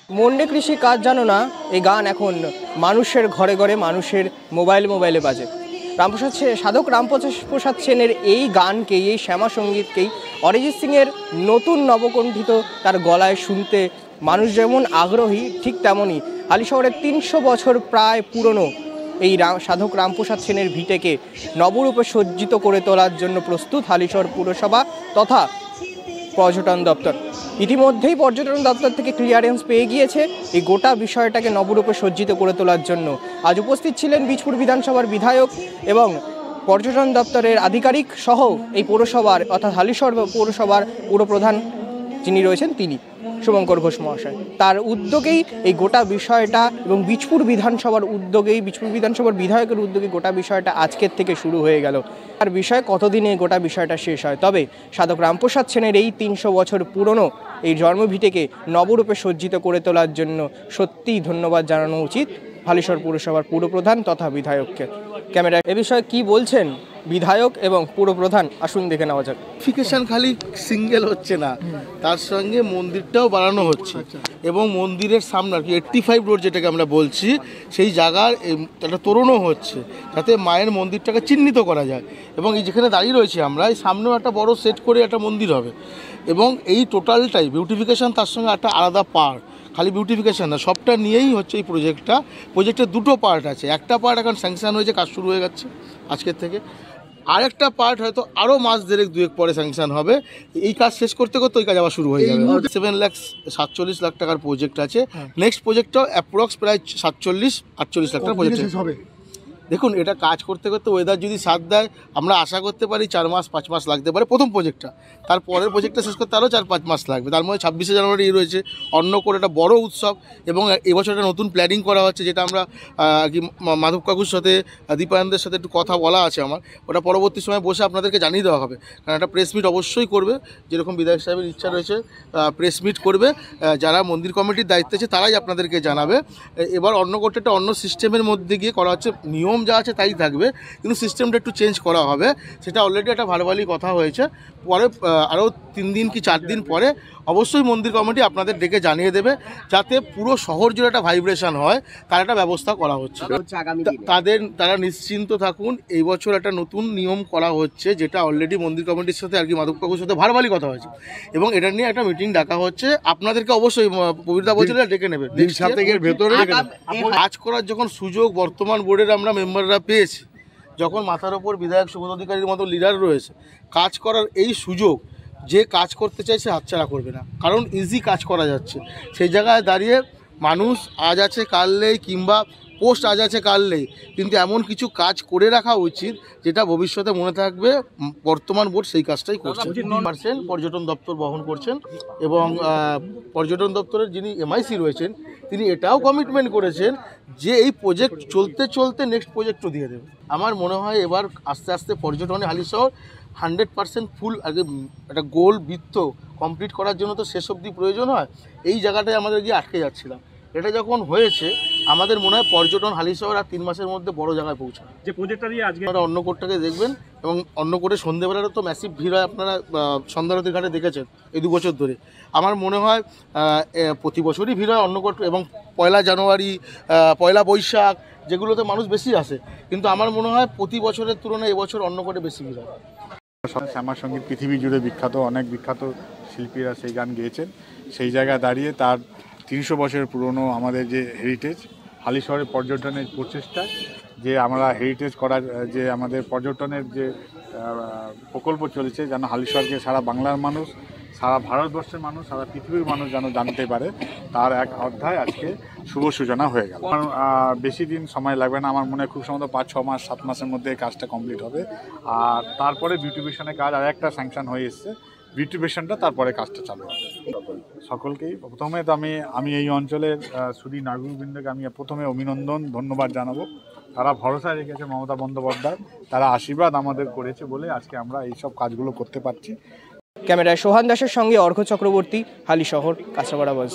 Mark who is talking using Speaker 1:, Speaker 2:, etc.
Speaker 1: Monday কৃষি কাজ জানো না, এই গান এখন মানুষের ঘরে ঘরে, মানুষের মোবাইলে বাজে। সাধক রামপ্রসাদ সেনের এই গানকেই, এই শ্যামা সঙ্গীতকেই অরিজিৎ সিংয়ের নতুন নবকণ্ঠিত তার গলায় শুনতে মানুষ যেমন আগ্রহী, ঠিক তেমনই হালিশহরের ৩০০ বছর প্রায় পুরনো এই সাধক রামপ্রসাদ সেনের ভিটেকে নবরূপে সজ্জিত করে তোলার জন্য প্রস্তুত হালিশহর পুরসভা তথা পর্যটন দপ্তর। ইতিমধ্যেই পর্যটন দপ্তর থেকে ক্লিয়ারেন্স পেয়ে গিয়েছে এই গোটা বিষয়টাকে নবরূপে সজ্জিত করে তোলার জন্য। আজ উপস্থিত ছিলেন বীজপুর বিধানসভার বিধায়ক এবং পর্যটন দপ্তরের আধিকারিক সহ এই পৌরসভার অর্থাৎ হালিশহর পৌরসভার পুরপ্রধান যিনি রয়েছেন তিনি শুভঙ্কর ঘোষ মহাশয়। তার উদ্যোগেই এই গোটা বিষয়টা এবং বীজপুর বিধানসভার উদ্যোগেই, বীজপুর বিধানসভার বিধায়কের উদ্যোগে গোটা বিষয়টা আজকের থেকে শুরু হয়ে গেল। আর বিষয় কতদিনে গোটা বিষয়টা শেষ হয়, তবে সাধক রামপ্রসাদ সেনের এই ৩০০ বছর পুরনো এই জন্মভিটেকে নবরূপে সজ্জিত করে তোলার জন্য সত্যিই ধন্যবাদ জানানো উচিত হালিশহর পৌরসভার পুরপ্রধান তথা বিধায়ককে। ক্যামেরায় এ বিষয়ে কি বলছেন বিধায়ক এবং পুরপ্রধান, আসুন দেখে নেওয়া যাক।
Speaker 2: ফিকেশন খালি সিঙ্গেল হচ্ছে না, তার সঙ্গে মন্দিরটাও বাড়ানো হচ্ছে এবং মন্দিরের সামনে আর কি 85 রোড যেটাকে আমরা বলছি, সেই জায়গার একটা তোরণও হচ্ছে যাতে মায়ের মন্দিরটাকে চিহ্নিত করা যায়। এবং এই যেখানে দাঁড়িয়ে রয়েছি আমরা, এই সামনেও একটা বড় সেট করে একটা মন্দির হবে এবং এই টোটালটাই বিউটিফিকেশান, তার সঙ্গে একটা আলাদা পার্ক, খালি বিউটিফিকেশান না, সবটা নিয়েই হচ্ছে এই প্রজেক্টের দুটো পার্ট আছে। একটা পার্ট এখন স্যাংশন হয়েছে, কাজ শুরু হয়ে যাচ্ছে আজকের থেকে। আরেকটা পার্ট হয়তো আরও মাস দুয়েক পরে স্যাংশন হবে। এই কাজ শেষ করতে করতে ওই কাজ আবার শুরু হয়ে যাবে। 7,47 লাখ টাকার প্রজেক্ট আছে। নেক্সট প্রজেক্টটাও অ্যাপ্রক্স প্রায় 47-48 লাখ টাকার প্রজেক্ট হবে। দেখুন, এটা কাজ করতে করতে ওয়েদার যদি সাথ দেয়, আমরা আশা করতে পারি 4-5 মাস লাগতে পারে প্রথম প্রজেক্টটা। তারপরের প্রজেক্টটা শেষ করতে আরও 4-5 মাস লাগবে। তার মধ্যে 26শে জানুয়ারি রয়েছে অন্নকূট, একটা বড় উৎসব এবং এবছর একটা নতুন প্ল্যানিং করা হচ্ছে, যেটা আমরা কি মাধব কাকুর সাথে, দীপায়নদের সাথে একটু কথা বলা আছে আমার। ওটা পরবর্তী সময় বসে আপনাদেরকে জানিয়ে দেওয়া হবে, কারণ একটা প্রেস মিট অবশ্যই করবে, যেরকম বিধায়ক সাহেবের ইচ্ছা রয়েছে প্রেস মিট করবে। যারা মন্দির কমিটির দায়িত্বে আছে তারাই আপনাদেরকে জানাবে। এবার অন্নকূটটা অন্য সিস্টেমের মধ্যে গিয়ে করা হচ্ছে, নিয়ম যা আছে তাই থাকবে, কিন্তু সিস্টেমটা একটু চেঞ্জ করা হবে। সেটা অলরেডি একটা ভালো কথা হয়েছে। পরে আরও 3 দিন কি 4 দিন পরে অবশ্যই মন্দির কমিটি আপনাদের ডেকে জানিয়ে দেবে, যাতে পুরো শহর জুড়ে একটা ভাইব্রেশন হয়, তার একটা ব্যবস্থা করা হচ্ছে। তারা নিশ্চিন্ত থাকুন, এই বছর একটা নতুন নিয়ম করা হচ্ছে, যেটা অলরেডি মন্দির কমিটির সাথে আর কি মাধব কাকুর সাথে ভালোভালি কথা হয়েছে এবং এটা নিয়ে একটা মিটিং ডাকা হচ্ছে। আপনাদেরকে অবশ্যই পবিত্রা বলছিল ডেকে নেবে, ভেতরে কাজ করার যখন সুযোগ বর্তমান বোর্ডের আমরা মেম্বাররা পেয়েছি, যখন মাথার ওপর বিধায়ক সুবোধ অধিকারীর মতো লিডার রয়েছে, কাজ করার এই সুযোগ যে কাজ করতে চাইছে হাতছাড়া করবে না, কারণ ইজি কাজ করা যাচ্ছে। সেই জায়গায় দাঁড়িয়ে মানুষ আজ আছে কাল নেই, কিংবা পোস্ট আজ আছে কাল নেই, কিন্তু এমন কিছু কাজ করে রাখা উচিত যেটা ভবিষ্যতে মনে থাকবে। বর্তমান বোর্ড সেই কাজটাই করছে। পর্যটন দপ্তর বহন করছেন এবং পর্যটন দপ্তরের যিনি MIC রয়েছেন, তিনি এটাও কমিটমেন্ট করেছেন যে এই প্রজেক্ট চলতে চলতে নেক্সট প্রজেক্টও দিয়ে দেবে। আমার মনে হয় এবার আস্তে আস্তে পর্যটনে হালিশহর 100% ফুল আগে একটা গোল বৃত্ত কমপ্লিট করার জন্য তো শেষ অবধি প্রয়োজন হয়। এই জায়গাটায় আমাদের গিয়ে আটকে যাচ্ছিলাম, এটা যখন হয়েছে আমাদের মনে হয় পর্যটন হালিশহর আর 3 মাসের মধ্যে বড় জায়গায় পৌঁছায়। যে প্রজেক্টটা দিয়ে আজকে আপনারা অন্নকূটটাকে দেখবেন এবং অন্নকূটে সন্ধ্যেবেলারও তো ম্যাসিভ ভিড় হয়, আপনারা সন্ধ্যারতির ঘাটে দেখেছেন এই 2 বছর ধরে। আমার মনে হয় প্রতি বছরই ভিড় হয় অন্নকূট, এবং 1 জানুয়ারি, 1 বৈশাখ, যেগুলোতে মানুষ বেশি আসে, কিন্তু আমার মনে হয় প্রতি বছরের তুলনায় এবছর অন্নকূটে বেশি ভিড় হয়।
Speaker 3: শ্যামা সঙ্গীত পৃথিবী জুড়ে বিখ্যাত, অনেক বিখ্যাত শিল্পীরা সেই গান গেয়েছেন। সেই জায়গায় দাঁড়িয়ে তার 300 বছরের পুরনো আমাদের যে হেরিটেজ, হালিশহরের পর্যটনের প্রচেষ্টা, যে আমরা হেরিটেজ করার যে আমাদের পর্যটনের যে প্রকল্প চলেছে, যেন হালিশহরকে সারা বাংলার মানুষ, সারা ভারতবর্ষের মানুষ, সারা পৃথিবীর মানুষ যেন জানতে পারে, তার এক অধ্যায় আজকে শুভ সূচনা হয়ে গেল। বেশি দিন সময় লাগবে না, আমার মনে হয় খুব সম্ভবত 5-6 মাস 7 মাসের মধ্যে কাজটা কমপ্লিট হবে। আর তারপরে বিউটিফিকেশনের কাজ আর একটা স্যাংশন হয়ে এসছে, বিউটিফিকেশনটা তারপরে কাজটা চালু হবে। সকলকেই প্রথমে তো আমি এই অঞ্চলের সুধী নাগরিকবৃন্দকে আমি প্রথমে অভিনন্দন ধন্যবাদ জানাবো। তারা ভরসা রেখেছে মমতা বন্দ্যোপাধ্যায়, তারা আশীর্বাদ আমাদের করেছে বলে আজকে আমরা এইসব কাজগুলো করতে পারছি।
Speaker 1: ক্যামেরায় সোহান দাসের সঙ্গে অর্ঘ্য চক্রবর্তী, হালিশহর, কাঁচরাপাড়া বাস।